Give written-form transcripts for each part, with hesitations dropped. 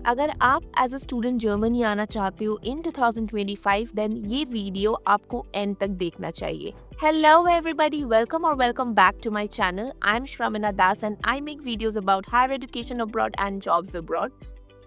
अगर आप as a student Germany आना चाहते हो इन 2025 देन ये वीडियो आपको एंड तक देखना चाहिए. Hello everybody, welcome back to my channel. I'm Shramana Das and I make videos about higher education abroad and jobs abroad.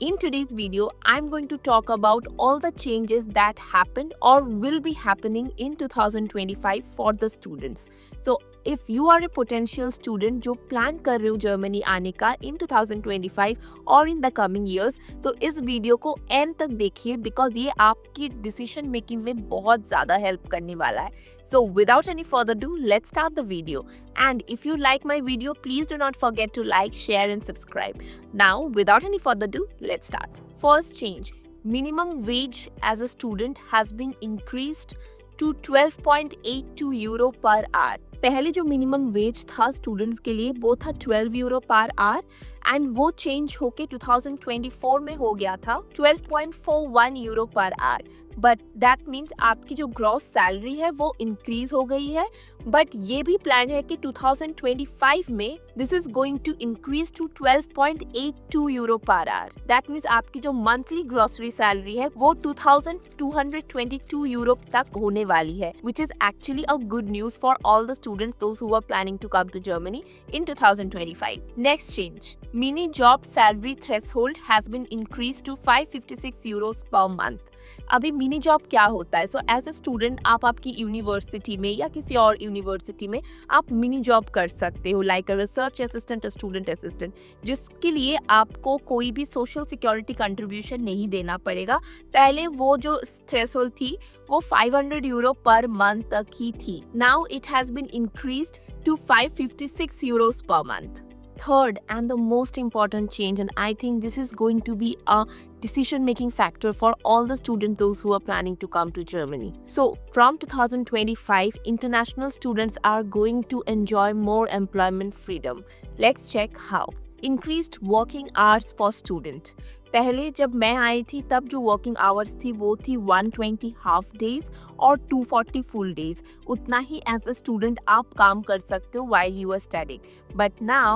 In today's video, I'm going to talk about all the changes that happened or will be happening in 2025 for the students. So if you are a potential student जो plan कर रहे हो Germany आने का in 2025 और in the coming years, तो इस video को एंड तक देखिए बिकॉज ये आपकी डिसीजन मेकिंग में बहुत ज़्यादा हेल्प करने वाला है. So without any further ado, let's start the video. And if you like my video, please do not forget to like, share and subscribe. Now, without any further ado, let's start. First change, minimum wage as a student has been increased to 12.82 euro per hour. पहले जो minimum wage था students के लिए वो था 12 euro per our and वो change होके 2024 में हो गया था 12.41 euro per our. But that means आपकी जो ग्रॉस सैलरी है वो इंक्रीज हो गई है. बट ये भी प्लान है कि 2025 में this is going to increase to 12.82 euro per hour. That means आपकी जो मंथली ग्रॉसरी सैलरी है वो 2222 यूरो तक होने वाली है, which is actually a good news for all the students those who are planning to come to Germany in 2025. Next change, mini job salary threshold has been increased to 556 euros per month. अभी mini job क्या होता है? So as a student आप आपकी university में या किसी और यूनिवर्सिटी में आप मिनी जॉब कर सकते हो like a research assistant, student assistant, जिसके लिए आपको कोई भी सोशल सिक्योरिटी कंट्रीब्यूशन नहीं देना पड़ेगा. पहले वो जो थ्रेशोल्ड थी वो 500 यूरो पर मंथ तक ही थी. Now it has been increased to 556 euros per month. Third and the most important change, and I think this is going to be a decision making factor for all the students those who are planning to come to Germany. So from 2025, international students are going to enjoy more employment freedom. Let's check how. Increased working hours for student. पहले जब मैं आई थी तब जो working hours थी वो थी 120 half days और 240 फुल डेज. उतना ही एज अ स्टूडेंट आप काम कर सकते हो while you are studying. But now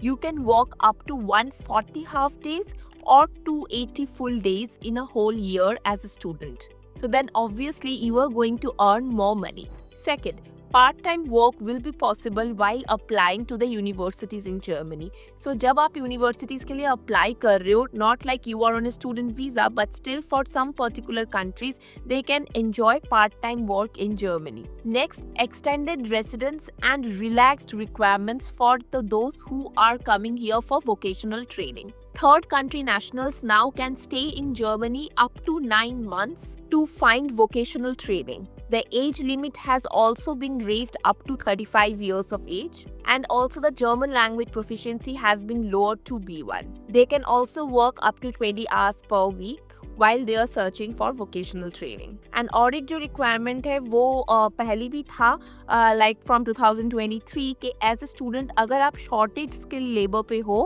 you can work up to 140 half days or 280 full days in a whole year as a student. So then obviously you are going to earn more money. Second, part-time work will be possible while applying to the universities in Germany. So जब आप universities के लिए apply कर रहे हो, not like you are on a student visa, but still for some particular countries, they can enjoy part-time work in Germany. Next, extended residence and relaxed requirements for those who are coming here for vocational training. Third country nationals now can stay in Germany up to 9 months to find vocational training. The age limit has also been raised up to 35 years of age, and also the German language proficiency has been lowered to B1. They can also work up to 20 hours per week while they are searching for vocational training. And audit जो requirement है वो पहले भी था like from 2023 के as a student अगर आप shortage skill labor पे हो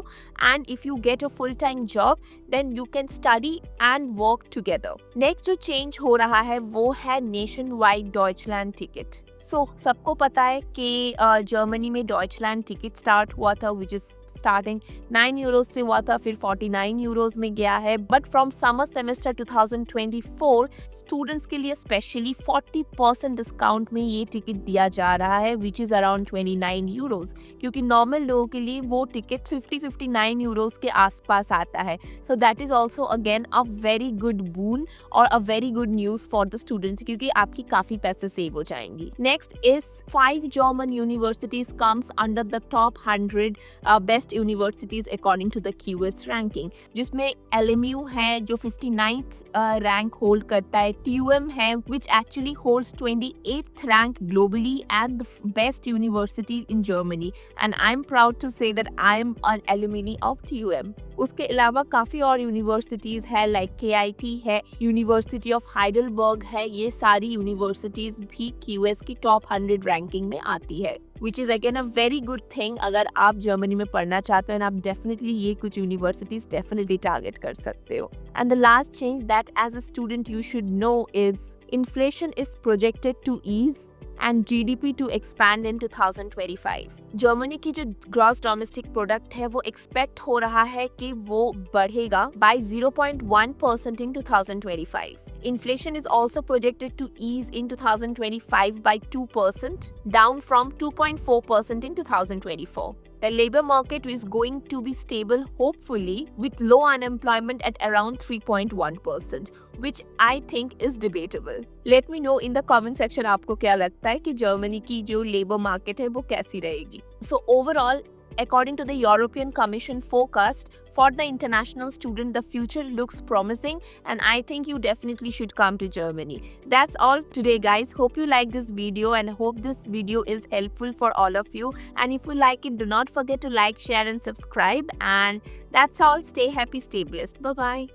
and if you get a full time job then you can study and work together. Next जो change हो रहा है वो है nationwide Deutschland ticket. सबको पता है कि जर्मनी में डॉइचलैंड टिकट स्टार्ट हुआ था विच इज स्टार्टिंग 9 यूरोस से हुआ था, फिर 49 यूरोस में गया है. But from summer semester 2024 students के लिए स्पेशली 40% डिस्काउंट में ये टिकट दिया जा रहा है विच इज़ अराउंड 29 यूरोस, क्योंकि नॉर्मल लोगों के लिए वो टिकट 59 यूरोस के आसपास आता है. So that is also again a very good boon और a very good news for the students, क्योंकि आपकी काफ़ी पैसे सेव हो जाएंगी. Next is 5 German universities comes under the top 100 best universities according to the QS ranking, जिसमें LMU है जो 59th rank hold करता है, TUM है which actually holds 28th rank globally and the best university in Germany, and I'm proud to say that I am an alumni of TUM. उसके अलावा काफ़ी और यूनिवर्सिटीज़ है लाइक KIT है, university of Heidelberg है. ये सारी यूनिवर्सिटीज़ भी QS की टॉप 100 रैंकिंग में आती है, which is again a very good thing. अगर आप जर्मनी में पढ़ना चाहते हो आप डेफिनेटली ये कुछ यूनिवर्सिटीज़ डेफिनेटली टारगेट कर सकते हो. And the last change that as a student you should know is inflation is projected to ease and GDP to expand in 2025. Germany की जो ग्रॉस डोमेस्टिक प्रोडक्ट है वो एक्सपेक्ट हो रहा है कि वो बढ़ेगा by 0.1% in 2025. Inflation is also projected to ease in 2025 by 2%, down from 2.4% in 2024. The labor market is going to be stable, hopefully, with low unemployment at around 3.1%, which I think is debatable. Let me know in the comment section आपको क्या लगता है कि Germany की जो labour market है वो कैसी रहेगी. So overall, according to the European Commission forecast, for the international student, the future looks promising, and I think you definitely should come to Germany. That's all today, guys. Hope you like this video and hope this video is helpful for all of you. And if you like it, do not forget to like, share, and subscribe. And that's all. Stay happy, stay blessed. Bye bye.